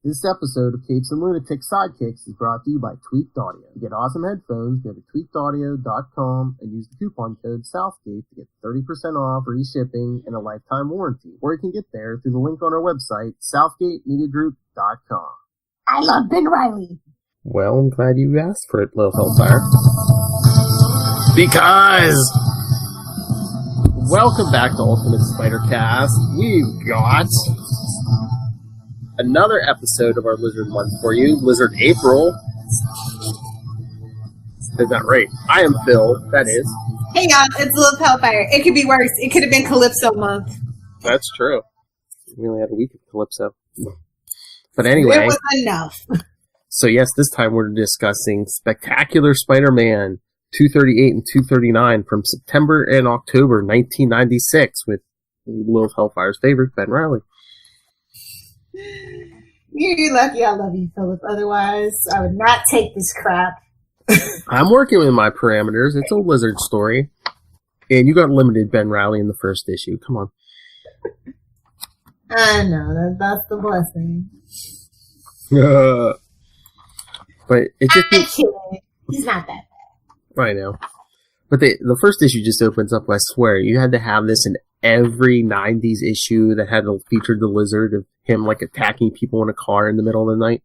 This episode of Capes and Lunatic Sidekicks is brought to you by Tweaked Audio. To get awesome headphones, go to tweakedaudio.com and use the coupon code Southgate to get 30% off, free shipping, and a lifetime warranty. Or you can get there through the link on our website, southgatemediagroup.com. I love Ben Riley. Well, I'm glad you asked for it, Little Hellfire. Because... Welcome back to Ultimate Spider-Cast. We've got another episode of our Lizard Month for you, Lizard April. Is that right? I am Phil, that is. Hey y'all, it's Little Hellfire. It could be worse. It could have been Calypso Month. That's true. We only had a week of Calypso. But anyway. It was enough. So yes, this time we're discussing Spectacular Spider-Man 238 and 239 from September and October 1996 with Little Hellfire's favorite, Ben Riley. You're lucky I love you, Philip. Otherwise, I would not take this crap. I'm working with my parameters. It's a Lizard story. And you got limited Ben Riley in the first issue. Come on. I know. That's the blessing. But it just... He's not that bad. I know. But the first issue just opens up, I swear. You had to have this in every 90s issue that had featured the Lizard of him, like, attacking people in a car in the middle of the night.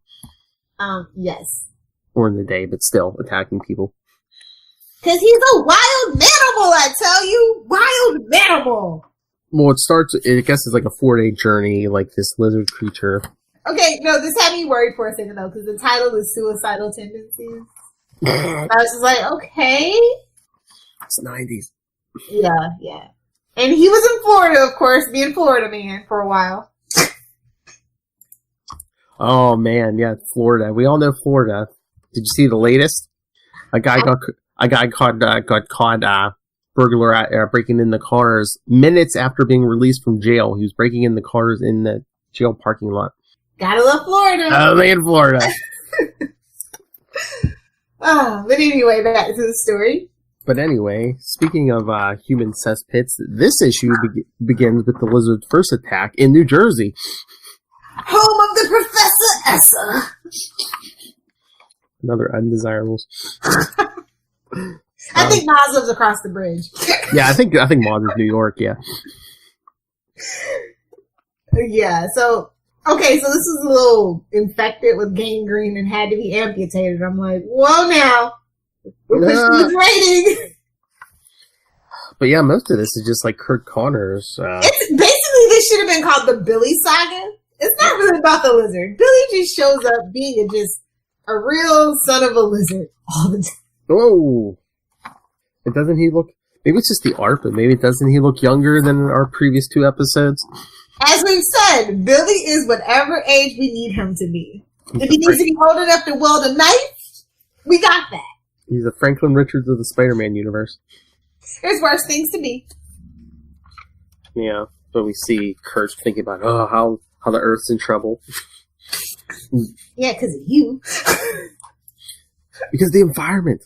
Yes. Or in the day, but still attacking people. Because he's a wild animal, I tell you! Wild animal! Well, it starts, I guess it's like a 4-day journey, like this lizard creature. Okay, no, this had me worried for a second, though, because the title is Suicidal Tendencies. I was just like, okay. It's 90s. Yeah. And he was in Florida, of course, being Florida man for a while. Oh, man, yeah, Florida. We all know Florida. Did you see the latest? A guy got caught breaking in the cars minutes after being released from jail. He was breaking in the cars in the jail parking lot. Gotta love Florida. Only in Florida. But anyway, back to the story. But anyway, speaking of human cesspits, this issue begins with the Lizard's first attack in New Jersey. Home of the Professor Essa. Another undesirables. I think Maz lives across the bridge. Yeah, I think Maz is New York, yeah. Yeah, so... Okay, so this is a little infected with gangrene and had to be amputated. I'm like, whoa now. We're pushing the rating. But yeah, most of this is just like Kurt Connor's. It's basically, this should have been called the Billy Saga. It's not really about the lizard. Billy just shows up being just a real son of a lizard all the time. Oh. And doesn't he look... Maybe it's just the art, but maybe doesn't he look younger than our previous 2 episodes? As we've said, Billy is whatever age we need him to be. If he needs to be old enough to wield a knife, we got that. He's the Franklin Richards of the Spider-Man universe. There's worse things to be. Yeah, but we see Kurt thinking about, how the Earth's in trouble. Yeah, because of you. Because of the environment.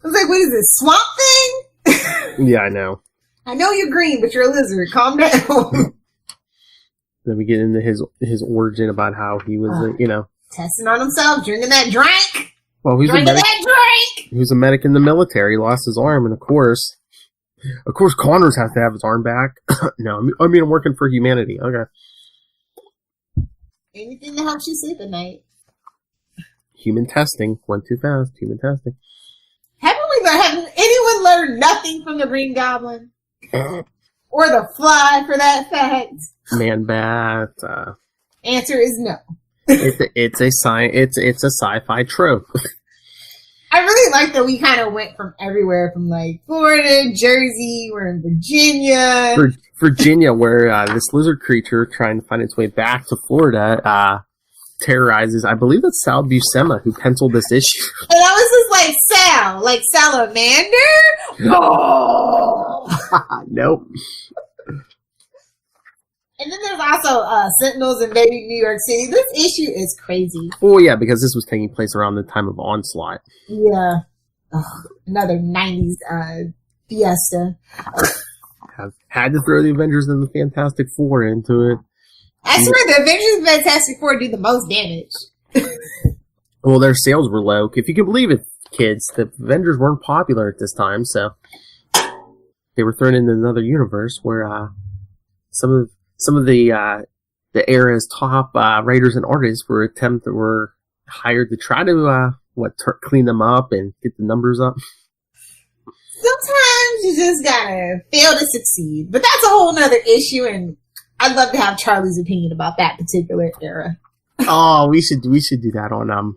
I was like, what is this, swamp thing? Yeah, I know. I know you're green, but you're a lizard. Calm down. Then we get into his origin about how he was, testing on himself, drinking that drink. Well, he was a medic in the military. He lost his arm, and of course, Connors has to have his arm back. No, I'm working for humanity. Okay. Anything that helps you sleep at night. Human testing went too fast. Human testing. Haven't anyone learned nothing from the Green Goblin? Or the Fly, for that fact? Man-Bat. Answer is no. It's a sci-fi trope. I really like that we kind of went from everywhere, from like Florida, Jersey, we're in Virginia. Virginia, where this lizard creature trying to find its way back to Florida terrorizes, I believe it's Sal Buscema who penciled this issue. And I was just like salamander? Oh! Nope. And then there's also Sentinels invading New York City. This issue is crazy. Oh yeah, because this was taking place around the time of Onslaught. Yeah. Another 90s fiesta. Had to throw the Avengers and the Fantastic Four into it. I swear the Avengers and Fantastic Four do the most damage. Well, their sales were low. If you can believe it, kids, the Avengers weren't popular at this time, so they were thrown into another universe where some of the era's top writers and artists were hired to try to clean them up and get the numbers up. Sometimes you just gotta fail to succeed, but that's a whole nother issue, and I'd love to have Charlie's opinion about that particular era. Oh, we should do that on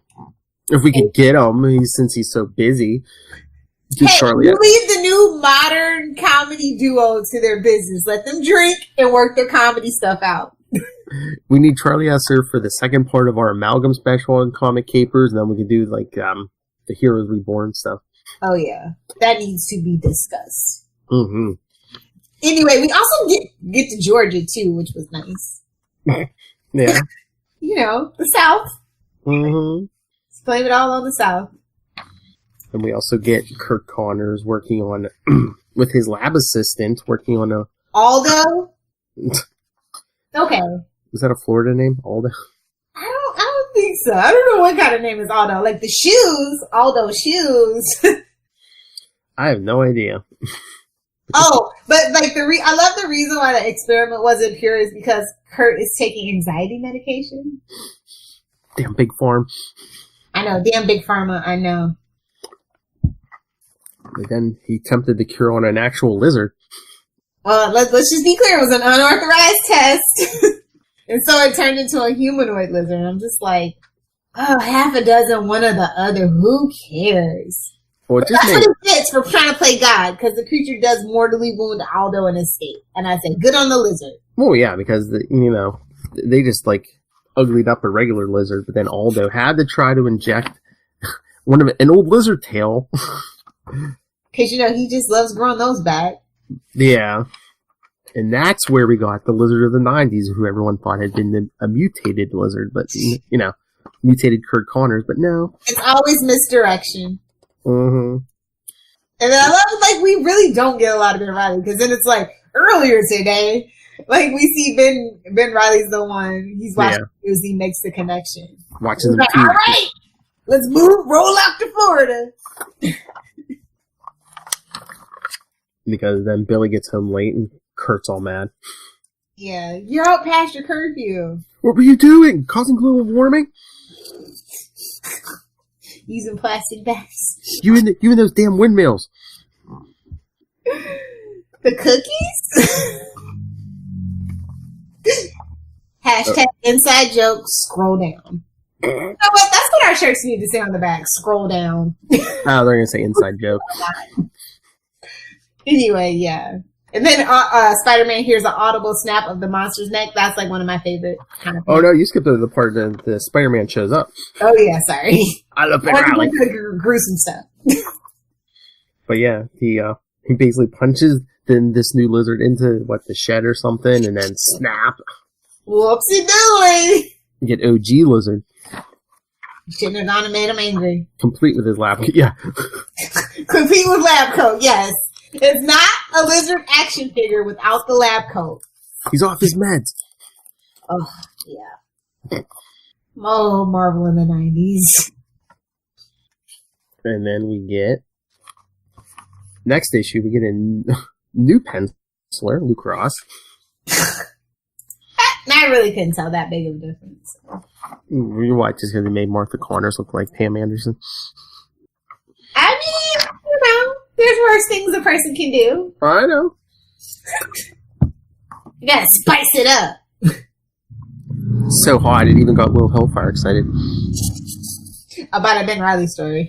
if we could get him, since he's so busy. Charlie, you leave the new modern comedy duo to their business. Let them drink and work their comedy stuff out. We need Charlie Esser for the second part of our amalgam special on Comic Capers, and then we can do the Heroes Reborn stuff. Oh yeah, that needs to be discussed. Mm-hmm. Anyway, we also get to Georgia too, which was nice. Yeah. The South. Mm-hmm. Let's blame it all on the South. And we also get Kurt Connors working on, with his lab assistant, working on a... Aldo? Okay. Is that a Florida name? Aldo? I don't think so. I don't know what kind of name is Aldo. Like the shoes, Aldo shoes. I have no idea. Oh, but like I love the reason why the experiment wasn't pure is because Kurt is taking anxiety medication. Damn Big Farm. I know, damn Big Pharma, I know. But then he attempted the cure on an actual lizard. Well, let's just be clear, it was an unauthorized test. And so it turned into a humanoid lizard. And I'm just like, half a dozen, one or the other. Who cares? Well, that's what it fits for trying to play God, because the creature does mortally wound Aldo and escape. And I said, good on the lizard. Well, yeah, because, they just, uglied up a regular lizard, but then Aldo had to try to inject an old lizard tail. Because, he just loves growing those back. Yeah. And that's where we got the lizard of the 90s, who everyone thought had been a mutated lizard, but, mutated Kurt Connors, but no. It's always misdirection. Mm-hmm. And then I love, we really don't get a lot of Ben Reilly, because then it's earlier today, we see Ben Reilly's the one, he's watching news, he makes the connection. Watching the all right, let's roll out to Florida. Because then Billy gets home late and Kurt's all mad. Yeah, you're out past your curfew. What were you doing? Causing global warming? Using plastic bags. You and those damn windmills. The cookies? Hashtag inside joke, scroll down. You know what? That's what our shirts need to say on the back. Scroll down. Oh, they're going to say inside joke. Anyway, yeah. And then Spider-Man hears an audible snap of the monster's neck. That's one of my favorite kind of things. Oh, no, you skipped over the part that the Spider-Man shows up. Oh, yeah, sorry. I love Ben Reilly. Gruesome stuff. But yeah, he basically punches this new lizard into, the shed or something, and then snap. Whoopsie-doily. You get OG lizard. Shouldn't have gone and made him angry. Complete with his lab coat. Yeah. Complete with lab coat, yes. It's not a lizard action figure without the lab coat. He's off his meds. Oh, yeah. Oh, Marvel in the 90s. And then we get... Next issue, we get a new penciler, Luke Ross. I really couldn't tell that big of a difference. You what, just because he made Martha Connors look like Pam Anderson? I mean, there's worse things a person can do. I know. You gotta spice it up. So hot, it even got Will Hellfire excited. About a Ben Reilly story.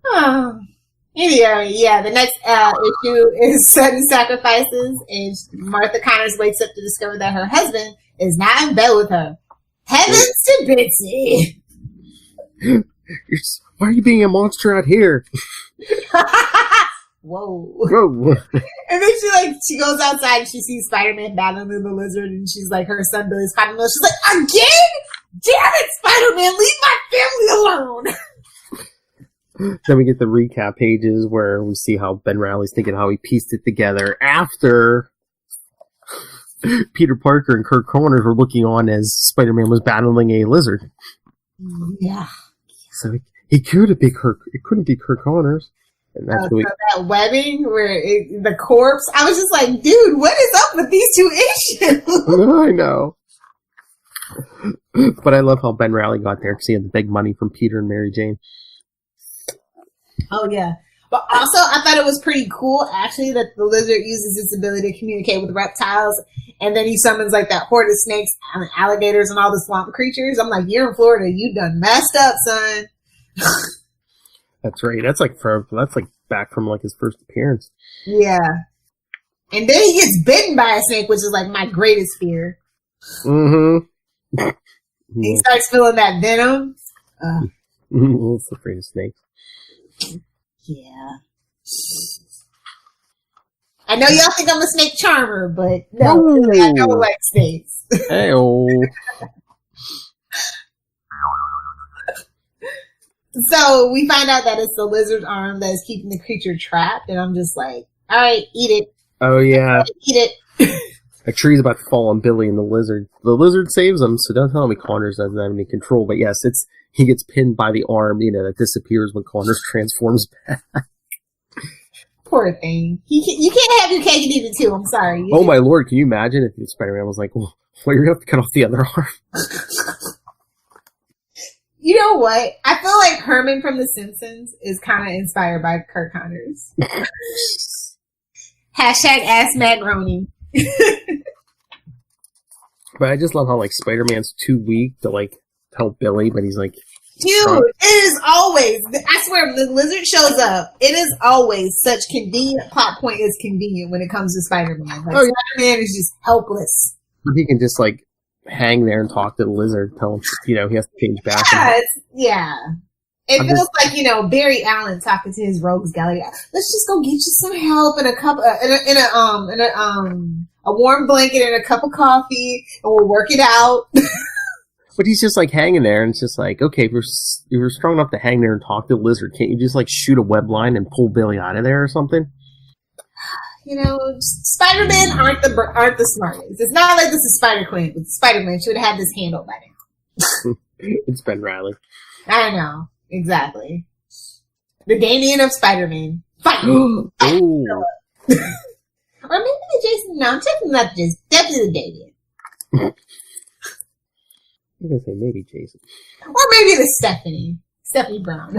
Oh. Anyway, yeah, the next issue is Sudden Sacrifices, and Martha Connors wakes up to discover that her husband is not in bed with her. Heavens to Bitsy! Why are you being a monster out here? Whoa. Whoa. And then she goes outside and she sees Spider-Man battling the lizard, and she's like, her son Billy's climbing the. She's like, again? Damn it, Spider-Man, leave my family alone! Then we get the recap pages where we see how Ben Reilly's thinking how he pieced it together after Peter Parker and Kirk Connors were looking on as Spider-Man was battling a lizard. Yeah. So it couldn't be Kirk. It couldn't be Kirk Connors. And that's so that webbing where the corpse. I was just like, dude, what is up with these two issues? I know. But I love how Ben Reilly got there because he had the big money from Peter and Mary Jane. Oh, yeah. But also, I thought it was pretty cool, actually, that the lizard uses its ability to communicate with reptiles, and then he summons, like, that horde of snakes and alligators and all the swamp creatures. I'm like, you're in Florida. You done messed up, son. That's right. That's like back from, like, his first appearance. Yeah. And then he gets bitten by a snake, which is, like, my greatest fear. Mm-hmm. He starts feeling that venom. I'm afraid of snakes. Yeah. I know y'all think I'm a snake charmer, but no, I don't like snakes. Hey-oh. So we find out that it's the lizard arm that is keeping the creature trapped, and I'm just like, all right, eat it. Oh, yeah. Eat it. A tree's about to fall on Billy and the lizard. The lizard saves him, so don't tell me Connors doesn't have any control. But yes, he gets pinned by the arm, that disappears when Connors transforms back. Poor thing. You can't have your cake and eat it too. I'm sorry. Oh my lord, can you imagine if Spider-Man was like, well, you're going to have to cut off the other arm? You know what? I feel like Herman from The Simpsons is kind of inspired by Kirk Connors. Hashtag Ask Macaroni. But I just love how, like, Spider-Man's too weak to, like, help Billy, but he's like... Dude, it is always... I swear, when the lizard shows up, it is always such convenient plot point is convenient when it comes to Spider-Man. Like, Spider-Man is just helpless. But he can just, like, hang there and talk to the lizard, tell him, he has to change back. Yeah, It feels like, Barry Allen talking to his rogues gallery. Let's just go get you some help and a cup, a warm blanket and a cup of coffee, and we'll work it out. But he's just like hanging there, and it's just like, okay, if you're strong enough to hang there and talk to the lizard, can't you just like shoot a web line and pull Billy out of there or something? Spider-Men aren't the smartest. It's not like this is Spider-Gwen. With Spider-Man, she would have had this handled by now. It's Ben Reilly. I know. Exactly. The Damien of Spider-Man. Fight! Fight! Or maybe the Jason. No, I'm checking not the Jason. Definitely the Damien. I'm going to say maybe Jason. Or maybe the Stephanie. Stephanie Brown.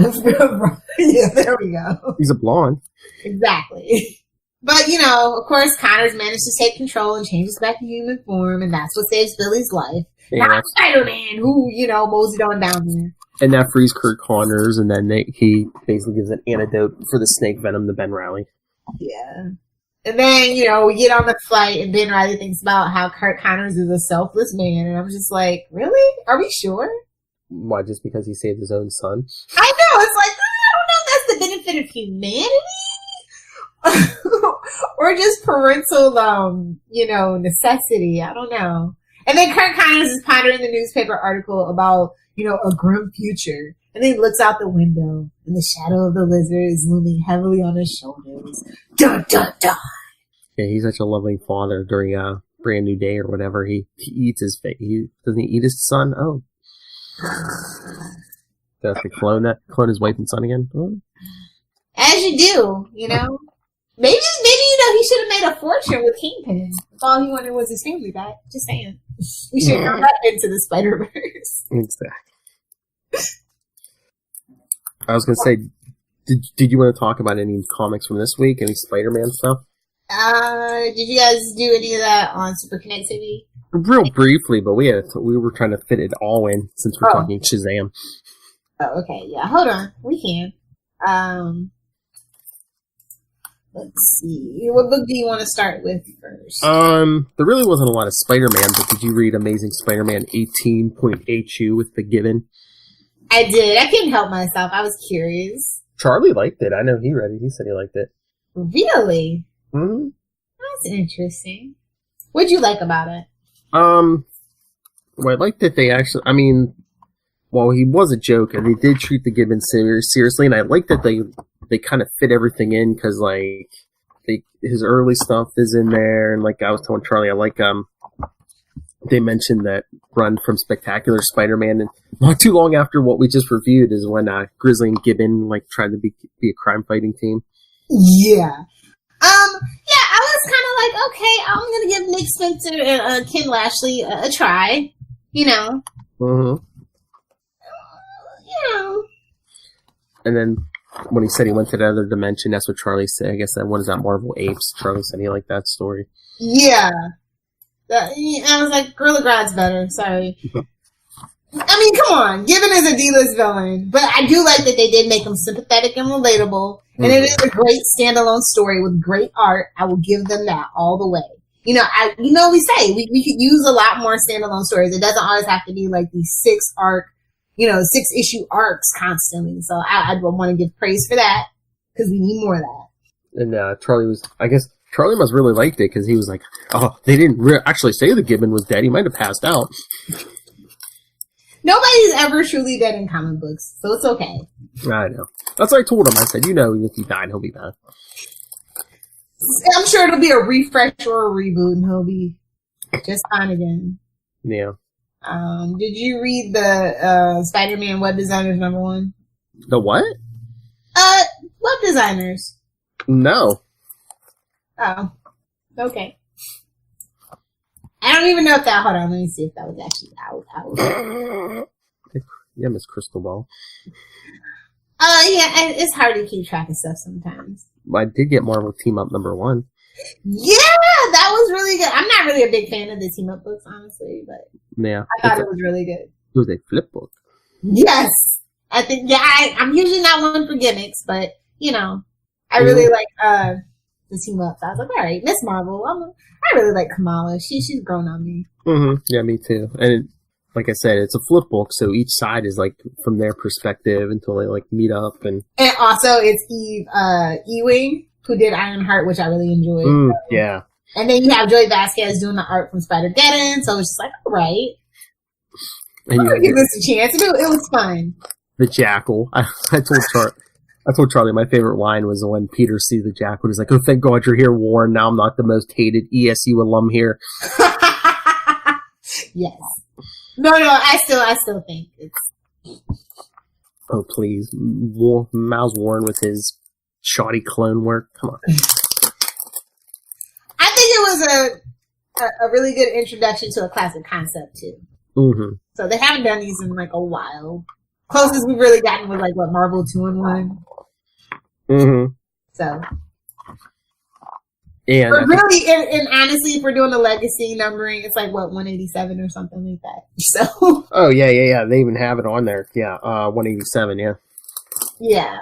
Yeah, there we go. He's a blonde. Exactly. But, of course, Connors managed to take control and changes back to human form, and that's what saves Billy's life. Yeah. Not Spider-Man, who, moseyed on down there. And that frees Kirk Connors, and then he basically gives an antidote for the snake venom to Ben Reilly. Yeah. And then, we get on the flight, and Ben Reilly thinks about how Kirk Connors is a selfless man, and I'm just like, really? Are we sure? Why, just because he saved his own son? I know, it's like, I don't know if that's the benefit of humanity. Or just parental, necessity. I don't know. And then Kirk Connors is pondering the newspaper article about, a grim future. And then he looks out the window, and the shadow of the lizard is looming heavily on his shoulders. Dun, dun, dun. Yeah, he's such a loving father during a brand new day or whatever. He eats his face. Doesn't he eat his son? Oh. Does he clone his wife and son again? Oh. As you do, Maybe he should have made a fortune with Kingpin. If all he wanted was his family back. Just saying. We should have got into the Spider-Verse. Exactly. I was going to say, did you want to talk about any comics from this week? Any Spider-Man stuff? Did you guys do any of that on Super Connectivity? Real briefly, but we were trying to fit it all in since we're talking Shazam. Oh, okay. Yeah, hold on. We can. Let's see. What book do you want to start with first? There really wasn't a lot of Spider-Man, but did you read Amazing Spider-Man 18.HU with the Gibbon? I did. I couldn't help myself. I was curious. Charlie liked it. I know he read it. He said he liked it. Really? Mm-hmm. That's interesting. What'd you like about it? Well, I liked that they actually, well, he was a joke, and they did treat the Gibbon seriously, and I like that they kind of fit everything in, because, his early stuff is in there, and like I was telling Charlie, I like they mentioned that run from Spectacular Spider-Man, and not too long after what we just reviewed is when Grizzly and Gibbon like tried to be a crime fighting team. Yeah. Yeah, I was kind of like, okay, I'm gonna give Nick Spencer and Ken Lashley a try. You know. Mm-hmm. You know. And then when he said he went to the other dimension, that's what Charlie said. I guess that what is that, Marvel Apes? Charlie said he liked that story. Yeah. I was like, Gorilla Grodd's better. Sorry. I mean, come on. Gibbon is a D-list villain, but I do like that they did make him sympathetic and relatable, and it is a great standalone story with great art. I will give them that all the way. We say we could use a lot more standalone stories. It doesn't always have to be like these 6-issue arcs constantly. So I want to give praise for that because we need more of that. And Charlie must really liked it because he was like, oh, they didn't actually say that Gibbon was dead. He might have passed out. Nobody's ever truly dead in comic books, so it's okay. I know. That's what I told him. I said, if he died, he'll be back. I'm sure it'll be a refresh or a reboot, and he'll be just fine again. Yeah. Did you read the Spider-Man Web Designers #1? The what? Web Designers. No. Oh. Okay. I don't even know if that... Hold on, let me see if that was actually out. Yeah, Miss Crystal Ball. Yeah, it's hard to keep track of stuff sometimes. I did get Marvel Team Up #1. Yeah, that was really good. I'm not really a big fan of the team up books, honestly, but yeah, I thought it was really good. It was a flip book. Yes. I think, I'm usually not one for gimmicks, but, I really like the team up. So I was like, all right, Miss Marvel. I really like Kamala. She's grown on me. Mm-hmm. Yeah, me too. And like I said, it's a flip book, so each side is like from their perspective until they like meet up. And also, it's Eve Ewing, who did Ironheart, which I really enjoyed. Yeah. And then you have Joey Vasquez doing the art from Spider-Geddon, so it's just like, all right. I'm gonna give this a chance. It was fun. The Jackal. I told Charlie my favorite line was when Peter sees the Jackal. He's like, "Oh, thank God you're here, Warren. Now I'm not the most hated ESU alum here." Yes. No. I still think it's. Oh please, Miles Warren with his shoddy clone work. Come on. I think it was a really good introduction to a classic concept too. Mm-hmm. So they haven't done these in like a while. Closest we've really gotten was like Marvel 2-in-1. Mm-hmm. So. Yeah. But really, and honestly, if we're doing the legacy numbering, it's like 187 or something like that. So. Oh yeah. They even have it on there. Yeah, 187. Yeah. Yeah.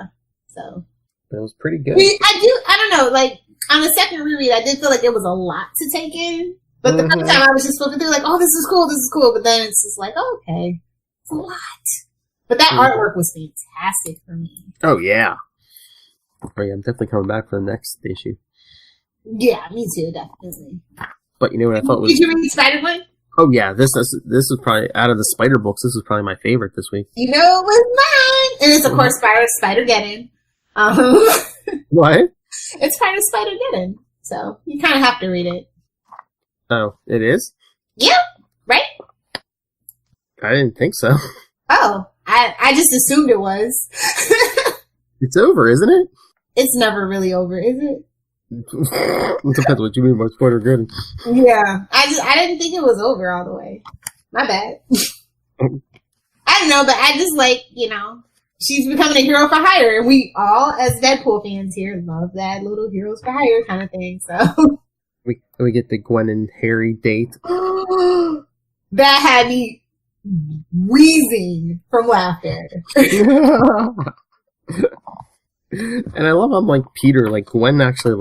So. It was pretty good. I don't know. Like on the second reread, I did feel like it was a lot to take in. But the first time I was just flipping through, like, oh, this is cool. But then it's just like, oh, okay, it's a lot. But that artwork was fantastic for me. Oh yeah. Oh yeah, I'm definitely coming back for the next issue. Yeah, me too, definitely. But you know what I thought was... Did you read Spider-Gwen? Oh yeah, this was probably, out of the Spider books, this was probably my favorite this week. You know it was mine! And it's, of course, Spider-Geddon. What? It's part of Spider-Geddon. So, you kind of have to read it. Oh, it is? Yep, right? I didn't think so. Oh, I just assumed it was. It's over, isn't it? It's never really over, is it? It depends what you mean by Spider-Geddon. Yeah, I didn't think it was over all the way. My bad. I don't know, but I just like, she's becoming a hero for hire, and we all, as Deadpool fans here, love that little heroes for hire kind of thing, so. We get the Gwen and Harry date. That had me wheezing from laughter. And I love how, like, Peter, like, Gwen actually,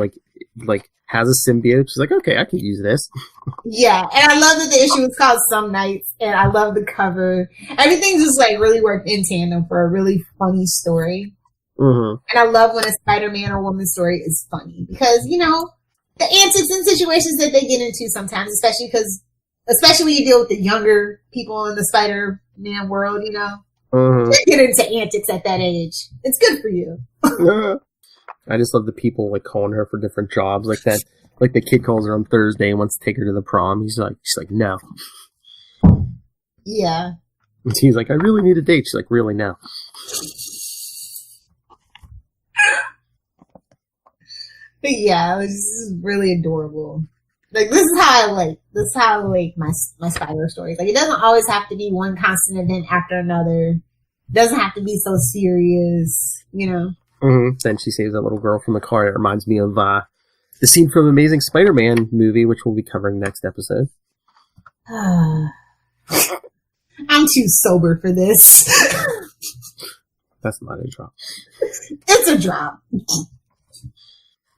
like has a symbiote. She's like, okay, I can use this. Yeah, and I love that the issue is called Some Nights, and I love the cover. Everything just, like, really worked in tandem for a really funny story. Mm-hmm. And I love when a Spider-Man or woman story is funny, because, the antics and situations that they get into sometimes, especially when you deal with the younger people in the Spider-Man world, Mm-hmm. They get into antics at that age. It's good for you. I just love the people like calling her for different jobs, like that. Like the kid calls her on Thursday and wants to take her to the prom. She's like, no. Yeah. And he's like, I really need a date. She's like, really, no. But yeah, it was just really adorable. Like, this is how I like my spider stories. Like, it doesn't always have to be one constant event after another. It doesn't have to be so serious, you know? Mm-hmm. Then she saves that little girl from the car. It reminds me of the scene from Amazing Spider-Man movie, which we'll be covering next episode. I'm too sober for this. That's not a drop. It's a drop.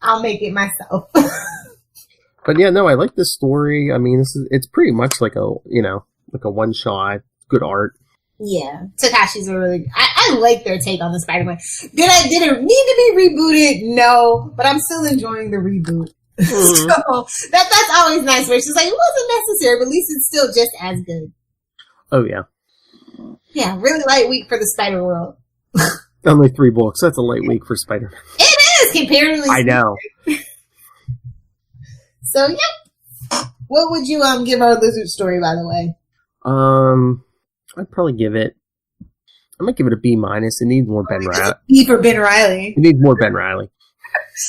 I'll make it myself. But yeah, no, I like this story. I mean, it's pretty much like a one shot, good art. Yeah, Takashi's I like their take on the Spider-Man. Did it need to be rebooted? No, but I'm still enjoying the reboot. Mm-hmm. So that's always nice. Where it's just like, it wasn't necessary, but at least it's still just as good. Oh yeah. Yeah, really light week for the Spider World. Only 3 books. That's a light week for Spider-Man. It is comparatively. I know. So yeah, what would you give our lizard story? By the way, I'd probably give it. I might give it a B-. It needs more Ben Riley. B for Ben Riley. It needs more Ben Riley.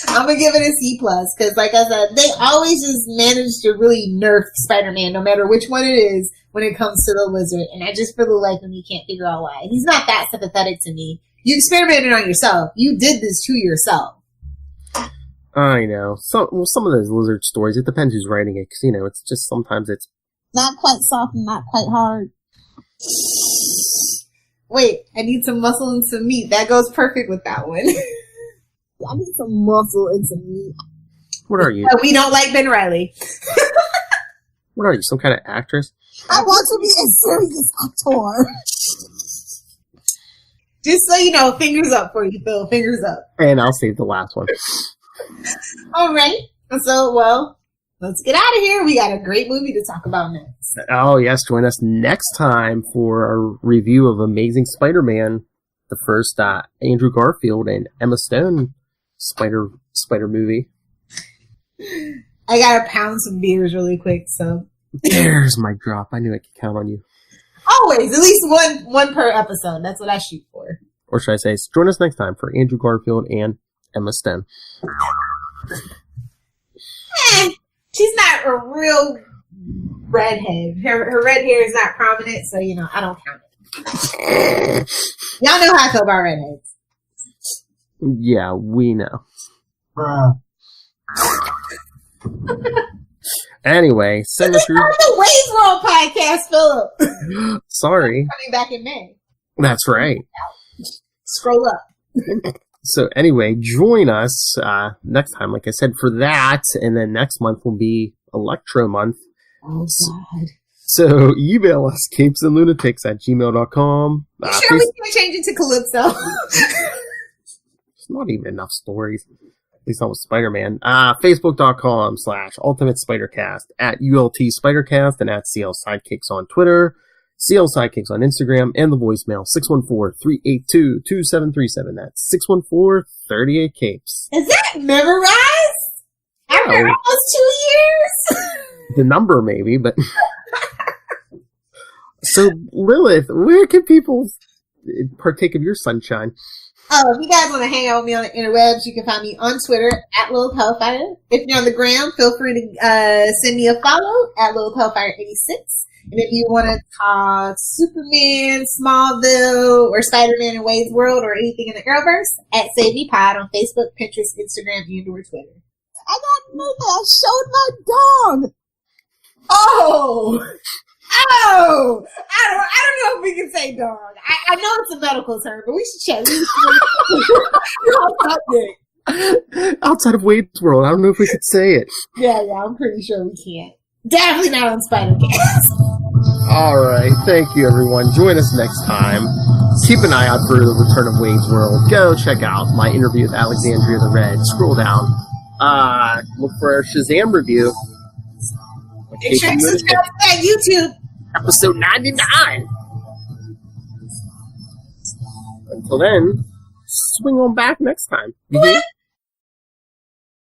I'm gonna give it a C+ because, like I said, they always just manage to really nerf Spider-Man, no matter which one it is, when it comes to the lizard. And I just, for the life of me, can't figure out why. He's not that sympathetic to me. You experimented on yourself. You did this to yourself. I know. Some of those lizard stories, it depends who's writing it, because, it's just sometimes it's not quite soft and not quite hard. Wait, I need some muscle and some meat. That goes perfect with that one. I need some muscle and some meat. What are you? We don't like Ben Riley. What are you, some kind of actress? I want to be a serious actor. Just so you know, fingers up for you, Phil. Fingers up. And I'll save the last one. All right. So, well, let's get out of here. We got a great movie to talk about next. Oh, yes. Join us next time for a review of Amazing Spider-Man, the first Andrew Garfield and Emma Stone Spider movie. I gotta pound some beers really quick, so. There's my drop. I knew I could count on you. Always. At least one per episode. That's what I shoot for. Or should I say, join us next time for Andrew Garfield and Emma Stone. She's not a real redhead. Her red hair is not prominent, so, I don't count it. Y'all know how I feel about redheads. Yeah, we know. Anyway, send us your... the Wade's World podcast, Philip. Sorry. Coming back in May. That's right. Scroll up. So anyway, join us next time, like I said, for that. And then next month will be Electro Month. Oh, God. So email us, capesandlunatics@gmail.com. Sure, we can change it to Calypso. There's not even enough stories. At least not with Spider-Man. Facebook.com/Ultimate Spidercast, @ULT Spidercast, and @CL Sidekicks on Twitter. CL Sidekicks on Instagram, and the voicemail, 614-382-2737. That's 614-38-CAPES. Is that memorized? After almost 2 years? The number, maybe, but... So, Lilith, where can people partake of your sunshine? If you guys want to hang out with me on the interwebs, you can find me on Twitter, @Lilith Hellfire. If you're on the gram, feel free to send me a follow, @Lilith Hellfire86. And if you want to talk Superman, Smallville, or Spider-Man in Wade's World, or anything in the Arrowverse, @SaveMePod on Facebook, Pinterest, Instagram, and or Twitter. I got naked. I showed my dog. Oh! I don't know if we can say dog. I know it's a medical term, but we should check. Outside of Wade's World, I don't know if we could say it. Yeah, I'm pretty sure we can't. Definitely not on Spider-Cast. Alright, thank you everyone. Join us next time. Keep an eye out for the return of Wade's World. Go check out my interview with Alexandria the Red. Scroll down. Look for our Shazam review. Make sure you subscribe to that YouTube. Episode 99. Until then, swing on back next time.